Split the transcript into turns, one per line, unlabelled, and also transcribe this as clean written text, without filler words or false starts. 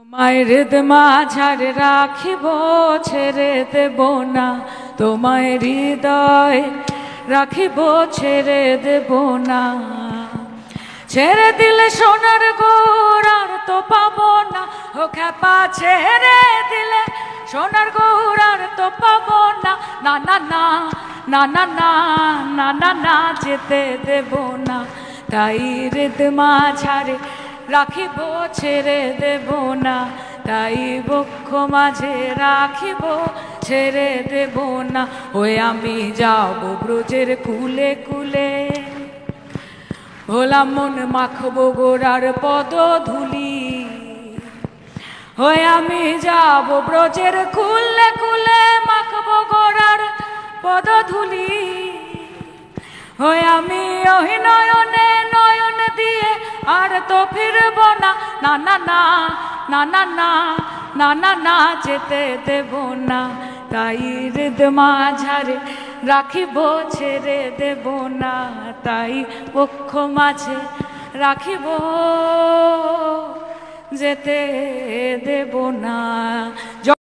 তোমায় হৃদ মাঝারে রাখিব, ছেড়ে দেব না। তোমায় হৃদয় রাখিব, ছেড়ে দেব না। ছেড়ে দিলে সোনার গৌর আর তো পাবো না। ও খ্যাপা, ছেড়ে দিলে সোনার গৌর আর তো পাবো না। না না না না না না না না না, যেতে দেব না। তাই হৃদ মাঝারে রাখিব, ছেড়ে দেব না। তাই বক্ষ মাঝে রাখিব, ছেড়ে দেব না। ওই আমি যাব ব্রজের কুলে কুলে, ভোলা মন মাখবো গোরার পদ ধুলি। ওই আমি যাব ব্রজের কুলে কুলে, মাখবো গোরার পদ ধুলি। ওই আমি ওই নয়নে নয়ন দিয়ে আর তো ফিরব না। না না না না না না না না না, যেতে দেব না। তাই হৃদ মাঝারে রাখিব, ছেড়ে দেব না। তাই বক্ষ মাঝে রাখিব, যেতে দেব না।